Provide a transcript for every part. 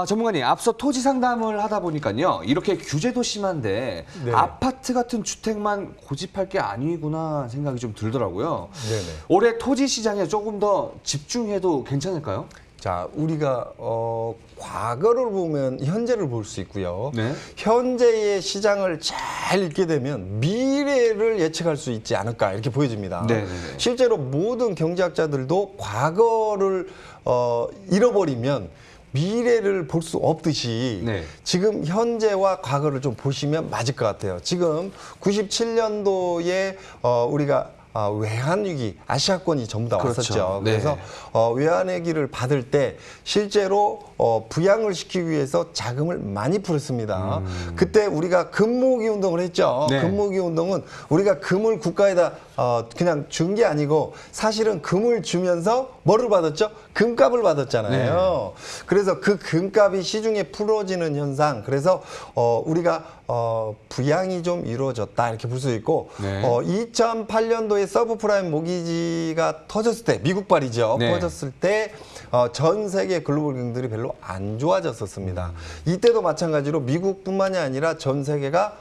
전문가님, 앞서 토지 상담을 하다 보니까요. 이렇게 규제도 심한데 네. 아파트 같은 주택만 고집할 게 아니구나 생각이 좀 들더라고요. 네네. 올해 토지 시장에 조금 더 집중해도 괜찮을까요? 자, 우리가 과거를 보면 현재를 볼 수 있고요. 네. 현재의 시장을 잘 읽게 되면 미래를 예측할 수 있지 않을까 이렇게 보여집니다. 네네네. 실제로 모든 경제학자들도 과거를 잃어버리면 미래를 볼 수 없듯이 네. 지금 현재와 과거를 좀 보시면 맞을 것 같아요. 지금 97년도에 우리가 외환위기, 아시아권이 전부 다 그렇죠. 왔었죠. 네. 그래서 외환위기를 받을 때 실제로 부양을 시키기 위해서 자금을 많이 풀었습니다. 그때 우리가 금모으기 운동을 했죠. 네. 금모으기 운동은 우리가 금을 국가에다 그냥 준 게 아니고 사실은 금을 주면서 뭐를 받았죠? 금값을 받았잖아요. 그래서 그 금값이 시중에 풀어지는 현상. 그래서 우리가 부양이 좀 이루어졌다 이렇게 볼 수 있고 네. 2008년도에 서브프라임 모기지가 터졌을 때 미국발이죠. 네. 터졌을 때 전 세계 글로벌 경들이 별로 안 좋아졌었습니다. 이때도 마찬가지로 미국뿐만이 아니라 전 세계가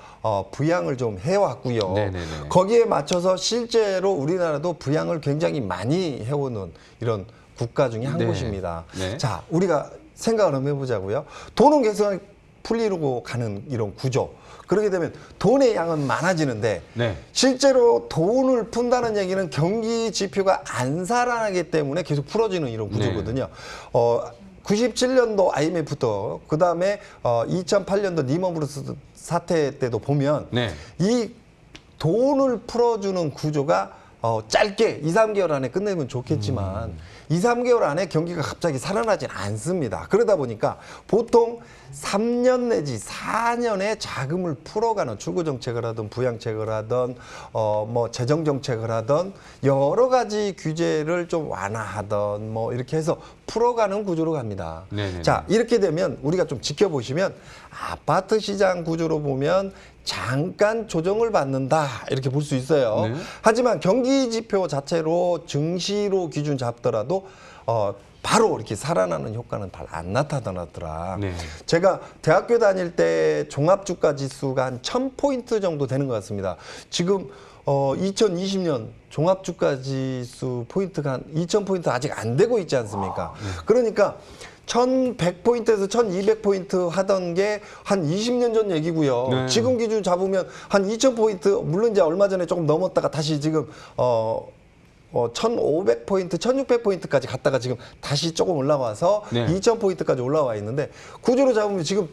부양을 좀 해왔고요. 네네네. 거기에 맞춰서 실제로 우리나라도 부양을 굉장히 많이 해오는 이런 국가 중에 한 네. 곳입니다. 네. 자, 우리가 생각을 한번 해보자고요. 돈은 계속 풀리고 가는 이런 구조. 그렇게 되면 돈의 양은 많아지는데 네. 실제로 돈을 푼다는 얘기는 경기 지표가 안 살아나기 때문에 계속 풀어지는 이런 구조거든요. 97년도 IMF부터 그다음에 2008년도 리먼브러스 사태 때도 보면 네. 이 돈을 풀어주는 구조가 짧게 2, 3개월 안에 끝내면 좋겠지만 2, 3개월 안에 경기가 갑자기 살아나진 않습니다. 그러다 보니까 보통 3년 내지 4년의 자금을 풀어가는 출구 정책을 하든 부양 정책을 하든 뭐 재정 정책을 하든 여러 가지 규제를 좀 완화하든 뭐 이렇게 해서 풀어가는 구조로 갑니다. 네네네. 자, 이렇게 되면 우리가 좀 지켜보시면 아파트 시장 구조로 보면 잠깐 조정을 받는다 이렇게 볼 수 있어요. 네. 하지만 경기 지표 자체로 증시로 기준 잡더라도 바로 이렇게 살아나는 효과는 잘 안 나타나더라. 네. 제가 대학교 다닐 때 종합주가 지수가 한 1000포인트 정도 되는 것 같습니다. 지금 2020년 종합주가 지수 포인트가 한 2000포인트 아직 안 되고 있지 않습니까? 그러니까 1100포인트에서 1200포인트 하던 게 한 20년 전 얘기고요. 네. 지금 기준 잡으면 한 2000포인트, 물론 이제 얼마 전에 조금 넘었다가 다시 지금 1500포인트, 1600포인트까지 갔다가 지금 다시 조금 올라와서 네. 2000포인트까지 올라와 있는데 구조로 잡으면 지금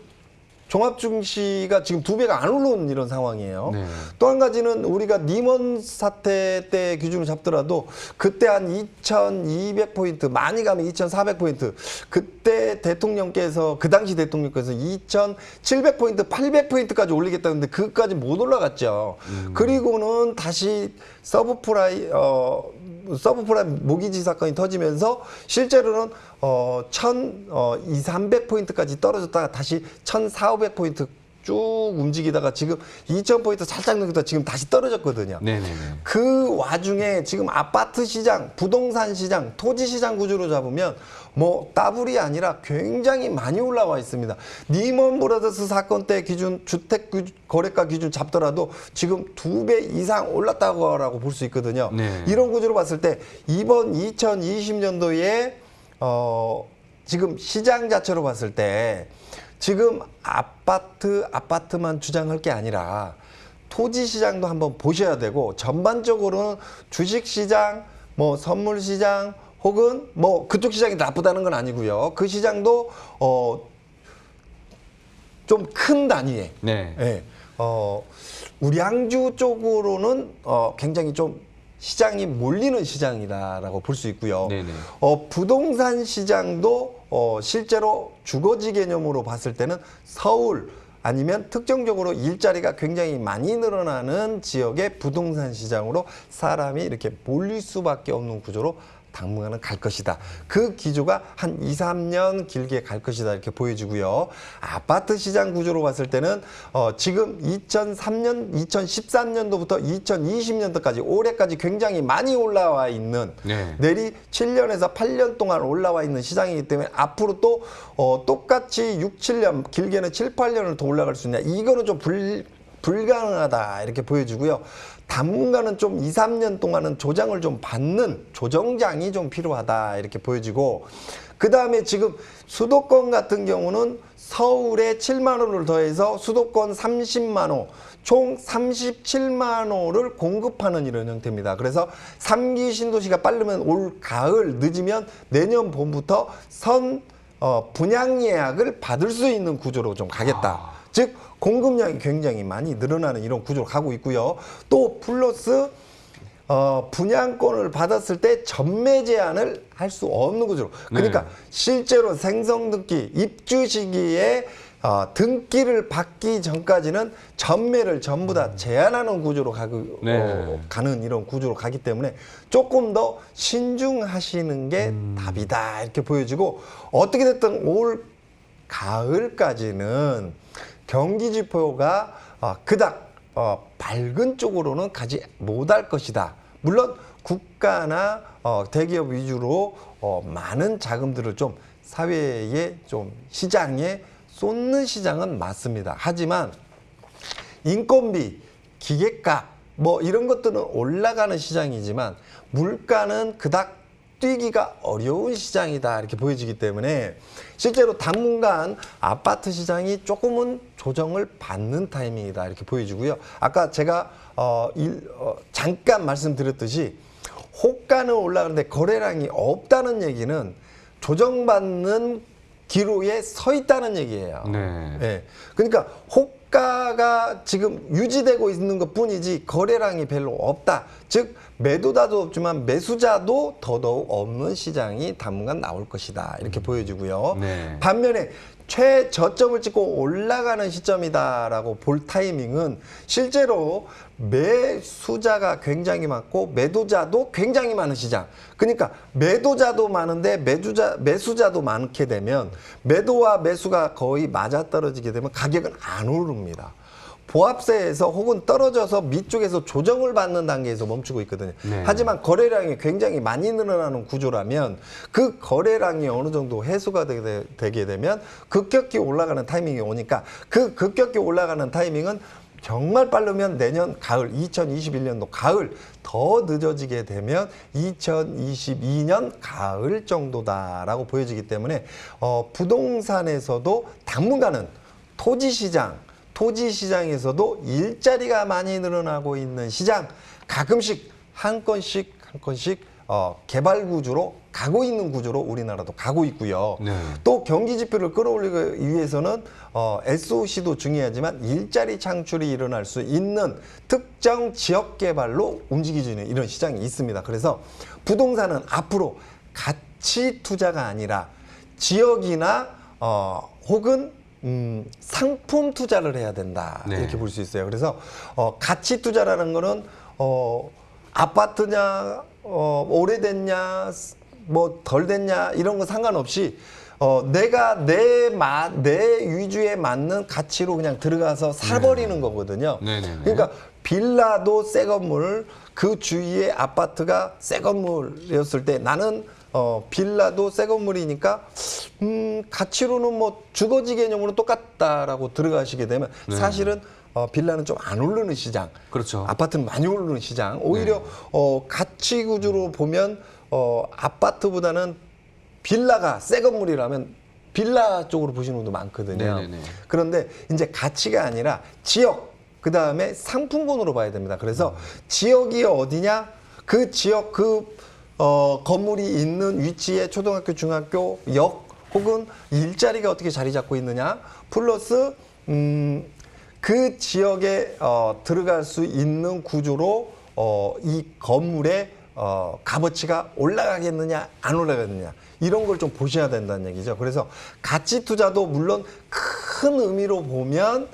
종합 증시가 지금 2배가 안 오르는 이런 상황이에요. 네. 또 한 가지는 우리가 리먼 사태 때 기준을 잡더라도 그때 한 2200포인트, 많이 가면 2400포인트. 그때 대통령께서, 그 당시 대통령께서 2700포인트, 800포인트까지 올리겠다는데 그것까지 못 올라갔죠. 그리고는 다시 서브프라임 모기지 사건이 터지면서 실제로는 300포인트까지 떨어졌다가 다시 1400포인트 쭉 움직이다가 지금 2000포인트 살짝 넘기다 지금 다시 떨어졌거든요. 네네네. 그 와중에 지금 아파트 시장, 부동산 시장, 토지 시장 구조로 잡으면 뭐 따블이 아니라 굉장히 많이 올라와 있습니다. 리먼 브라더스 사건 때 기준 주택 거래가 기준 잡더라도 지금 2배 이상 올랐다고 볼 수 있거든요. 네. 이런 구조로 봤을 때 이번 2020년도에 지금 시장 자체로 봤을 때 지금 아파트만 주장할 게 아니라 토지 시장도 한번 보셔야 되고 전반적으로는 주식 시장, 뭐 선물 시장 혹은 뭐 그쪽 시장이 나쁘다는 건 아니고요. 그 시장도 좀 큰 단위에 네. 예, 우량주 쪽으로는 굉장히 좀 시장이 몰리는 시장이다라고 볼 수 있고요. 네네. 부동산 시장도 실제로 주거지 개념으로 봤을 때는 서울 아니면 특정적으로 일자리가 굉장히 많이 늘어나는 지역의 부동산 시장으로 사람이 이렇게 몰릴 수밖에 없는 구조로 당분간은 갈 것이다. 그 기조가 한 2, 3년 길게 갈 것이다 이렇게 보여지고요. 아파트 시장 구조로 봤을 때는 지금 2013년도부터 2020년도까지 올해까지 굉장히 많이 올라와 있는 네. 내리 7년에서 8년 동안 올라와 있는 시장이기 때문에 앞으로 또 똑같이 6, 7년 길게는 7, 8년을 더 올라갈 수 있냐 이거는 좀 불가능하다 이렇게 보여지고요. 당분간은 좀 2, 3년 동안은 조정을 좀 받는 조정장이 좀 필요하다 이렇게 보여지고 그 다음에 지금 수도권 같은 경우는 서울에 7만 호를 더해서 수도권 30만 호 총 37만 호를 공급하는 이런 형태입니다. 그래서 3기 신도시가 빠르면 올 가을 늦으면 내년 봄부터 분양 예약을 받을 수 있는 구조로 좀 가겠다. 즉 공급량이 굉장히 많이 늘어나는 이런 구조로 가고 있고요. 또 플러스 분양권을 받았을 때 전매 제한을 할 수 없는 구조로. 그러니까 네. 실제로 생성 등기 입주 시기에 등기를 받기 전까지는 전매를 전부 다 제한하는 구조로 가는 이런 구조로 가기 때문에 조금 더 신중하시는 게 답이다 이렇게 보여지고 어떻게 됐든 올 가을까지는 경기 지표가 그닥 밝은 쪽으로는 가지 못할 것이다. 물론 국가나 대기업 위주로 많은 자금들을 좀 사회에 좀 시장에 쏟는 시장은 맞습니다. 하지만 인건비, 기계값 뭐 이런 것들은 올라가는 시장이지만 물가는 그닥 뛰기가 어려운 시장이다 이렇게 보여지기 때문에 실제로 당분간 아파트 시장이 조금은 조정을 받는 타이밍이다 이렇게 보여지고요. 아까 제가 잠깐 말씀드렸듯이 호가는 올라가는데 거래량이 없다는 얘기는 조정받는 기로에 서 있다는 얘기예요. 네. 네. 그러니까 호가가 지금 유지되고 있는 것 뿐이지 거래량이 별로 없다. 즉 매도자도 없지만 매수자도 더더욱 없는 시장이 당분간 나올 것이다. 이렇게 보여지고요. 네. 반면에 최저점을 찍고 올라가는 시점이다라고 볼 타이밍은 실제로 매수자가 굉장히 많고 매도자도 굉장히 많은 시장. 그러니까 매도자도 많은데 매수자도 많게 되면 매도와 매수가 거의 맞아떨어지게 되면 가격은 안 오릅니다. 보합세에서 혹은 떨어져서 밑쪽에서 조정을 받는 단계에서 멈추고 있거든요. 네. 하지만 거래량이 굉장히 많이 늘어나는 구조라면 그 거래량이 어느 정도 해소가 되게 되면 급격히 올라가는 타이밍이 오니까 그 급격히 올라가는 타이밍은 정말 빠르면 내년 가을 2021년도 가을 더 늦어지게 되면 2022년 가을 정도다라고 보여지기 때문에 부동산에서도 당분간은 토지 시장에서도 일자리가 많이 늘어나고 있는 시장 가끔씩 한 건씩 개발 구조로 가고 있는 구조로 우리나라도 가고 있고요. 네. 또 경기 지표를 끌어올리기 위해서는 SOC도 중요하지만 일자리 창출이 일어날 수 있는 특정 지역 개발로 움직이는 이런 시장이 있습니다. 그래서 부동산은 앞으로 가치 투자가 아니라 지역이나 혹은 상품 투자를 해야 된다. 네. 이렇게 볼 수 있어요. 그래서 가치 투자라는 거는 아파트냐 오래됐냐 뭐 덜 됐냐 이런 거 상관없이 내가 내 위주에 맞는 가치로 그냥 들어가서 사버리는 거거든요. 네네네. 그러니까 빌라도 새 건물 그 주위에 아파트가 새 건물이었을 때 나는 빌라도 새 건물이니까 가치로는 뭐 주거지 개념으로 똑같다라고 들어가시게 되면 네. 사실은 빌라는 좀 안 오르는 시장, 그렇죠. 아파트는 많이 오르는 시장. 오히려 가치 구조로 보면 아파트보다는 빌라가 새 건물이라면 빌라 쪽으로 보시는 분도 많거든요. 네네네. 그런데 이제 가치가 아니라 지역, 그 다음에 상품군으로 봐야 됩니다. 그래서 지역이 어디냐, 그 지역 건물이 있는 위치에 초등학교, 중학교, 역 혹은 일자리가 어떻게 자리 잡고 있느냐, 플러스 그 지역에 들어갈 수 있는 구조로 이 건물의 값어치가 올라가겠느냐 안 올라가겠느냐 이런 걸 좀 보셔야 된다는 얘기죠. 그래서 가치 투자도 물론 큰 의미로 보면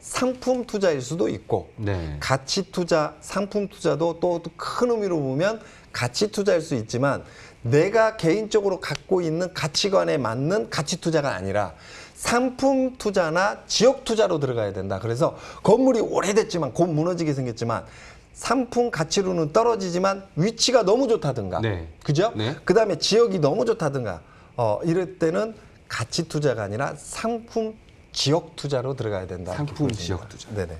상품 투자일 수도 있고 네. 가치 투자, 상품 투자도 또 큰 의미로 보면 가치 투자일 수 있지만 내가 개인적으로 갖고 있는 가치관에 맞는 가치 투자가 아니라 상품 투자나 지역 투자로 들어가야 된다. 그래서 건물이 오래됐지만 곧 무너지게 생겼지만 상품 가치로는 떨어지지만 위치가 너무 좋다든가, 네. 그죠? 네. 그다음에 지역이 너무 좋다든가, 이럴 때는 가치 투자가 아니라 상품 지역 투자로 들어가야 된다. 상품 이렇게 보여집니다. 지역 투자. 네네.